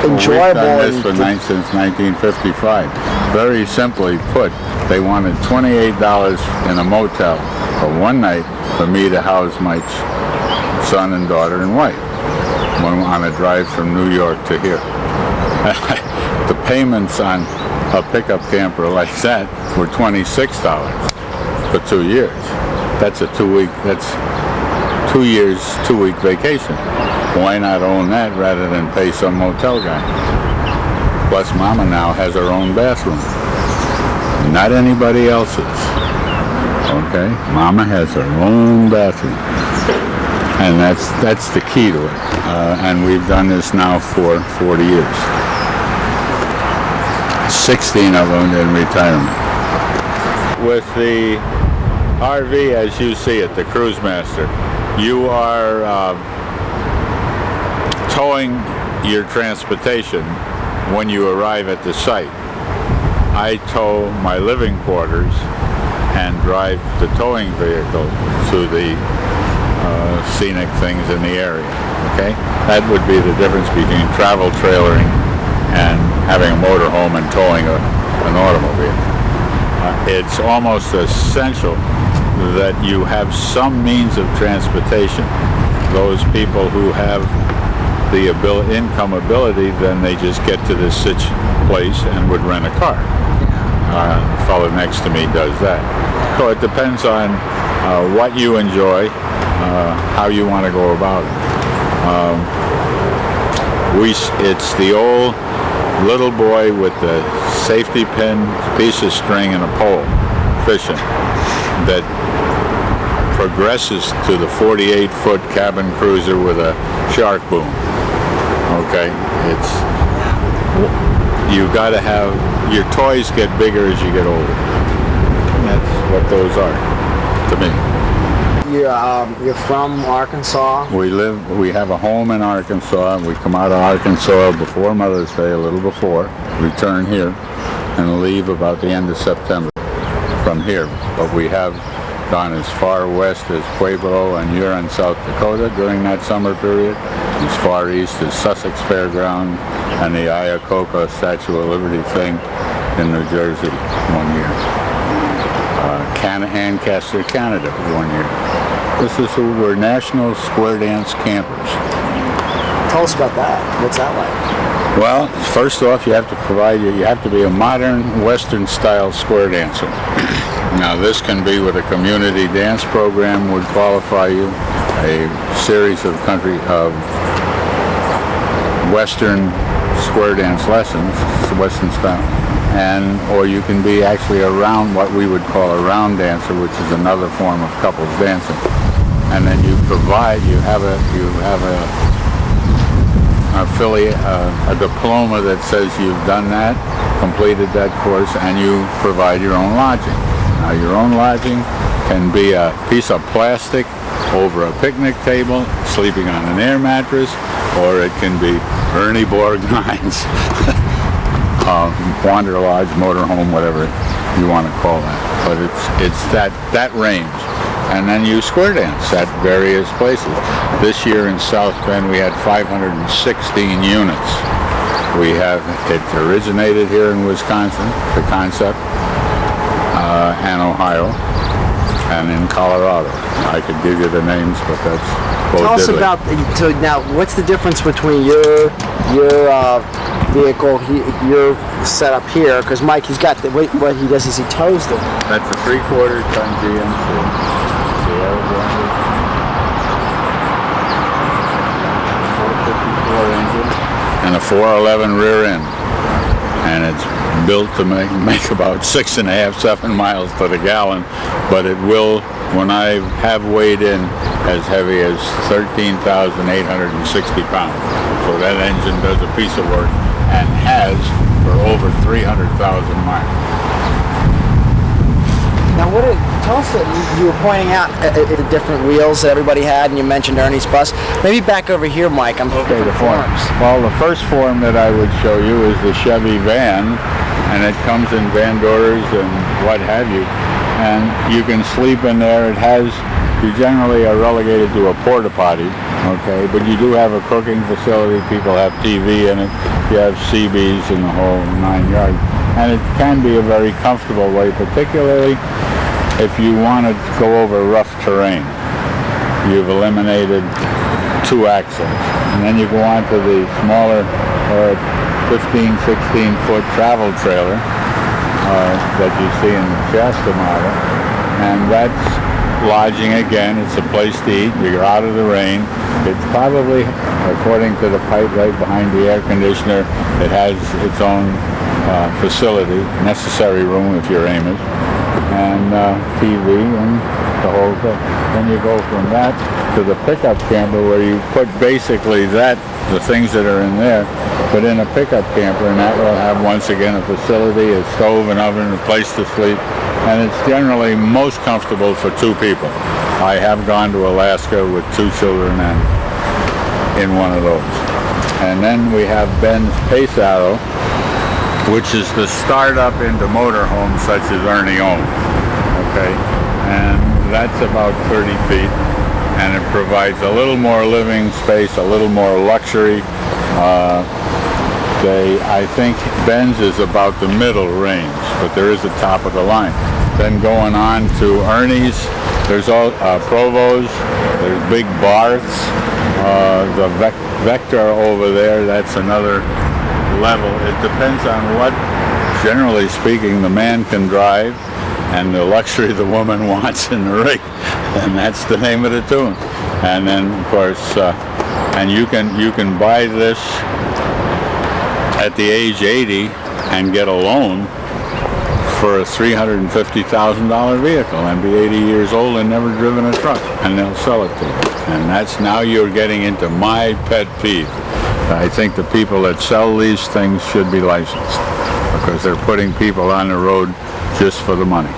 enjoyable. Well, we've done this since 1955. Very simply put, they wanted $28 in a motel for one night for me to house my son and daughter and wife on a drive from New York to here. The payments on a pickup camper like that were $26 for 2 years. That's a 2 years, 2-week vacation. Why not own that rather than pay some motel guy? Plus, Mama now has her own bathroom, not anybody else's. Okay, Mama has her own bathroom, and that's the key to it. And we've done this now for 40 years. 16 of them in retirement. With the RV, as you see it, the Cruise Master, you are towing your transportation when you arrive at the site. I tow my living quarters and drive the towing vehicle to the scenic things in the area. Okay, that would be the difference between travel trailering and having a motorhome and towing an automobile. It's almost essential that you have some means of transportation. Those people who have the income ability, then they just get to this place and would rent a car. The fellow next to me does that. So it depends on what you enjoy, how you want to go about it. It's the old little boy with the safety pin, piece of string, and a pole fishing that progresses to the 48-foot cabin cruiser with a shark boom. Okay, you got to have, your toys get bigger as you get older. And that's what those are to me. You're from Arkansas? We have a home in Arkansas. We come out of Arkansas before Mother's Day, a little before, return here, and leave about the end of September from here. But we have gone as far west as Pueblo and Huron, South Dakota during that summer period, as far east as Sussex Fairground and the Iacocca Statue of Liberty thing in New Jersey 1 year. Ancaster, Canada 1 year. We're national square dance campers. Tell us about that. What's that like? Well, first off, you have to be a modern Western style square dancer. Now this can be with a community dance program would qualify you, a series of Western square dance lessons, Western style, or you can be actually what we would call a round dancer, which is another form of couples dancing. And then you have a diploma that says you've done that, completed that course, and you provide your own lodging. Now your own lodging can be a piece of plastic over a picnic table, sleeping on an air mattress, or it can be Ernie Borgnine's Wander Lodge, Motorhome, whatever you want to call that. But it's that range. And then you square dance at various places. This year in South Bend we had 516 units. It originated here in Wisconsin, the concept, and Ohio, and in Colorado. I could give you the names, but that's both. Tell us about, so now what's the difference between your vehicle, your setup here, because Mike, he's got what he does is he tows them. That's a 3/4 ton GMC. And a 411 rear end, and it's built to make about 6.5, 7 miles to the gallon, but it will, when I have weighed in, as heavy as 13,860 pounds. So that engine does a piece of work and has for over 300,000 miles. Now, tell us that you were pointing out the different wheels that everybody had, and you mentioned Ernie's bus. Maybe back over here, Mike. I'm looking for the forms. Well, the first form that I would show you is the Chevy van, and it comes in van doors and what have you. and you can sleep in there. You generally are relegated to a porta potty, okay, but you do have a cooking facility. People have TV in it. You have CBs in the whole 9 yards, and it can be a very comfortable way, particularly if you want to go over rough terrain. You've eliminated 2 axles, and then you go on to the smaller 15, 16-foot travel trailer that you see in the Shasta model, and that's lodging again. It's a place to eat. You're out of the rain. It's probably, according to the pipe right behind the air conditioner, it has its own facility, necessary room if you're Amos, and TV and the whole thing. Then you go from that to the pickup camper, where you put basically the things that are in there, but in a pickup camper, and that will have, once again, a facility, a stove, an oven, a place to sleep, and it's generally most comfortable for 2 people. I have gone to Alaska with 2 children and in one of those. And then we have Ben's Pace Arrow, which is the startup into motorhomes such as Ernie owned. Okay, and that's about 30 feet, and it provides a little more living space, a little more luxury. I think Ben's is about the middle range, but there is a top of the line. Then going on to Ernie's, there's all Provo's, there's big Barths, the Vector over there, that's another level. It depends on what, generally speaking, the man can drive and the luxury the woman wants in the rig, and that's the name of the tune. And then, of course, and you can buy this at the age 80 and get a loan for a $350,000 vehicle and be 80 years old and never driven a truck, and they'll sell it to you. And that's, now you're getting into my pet peeve. I think the people that sell these things should be licensed, because they're putting people on the road just for the money.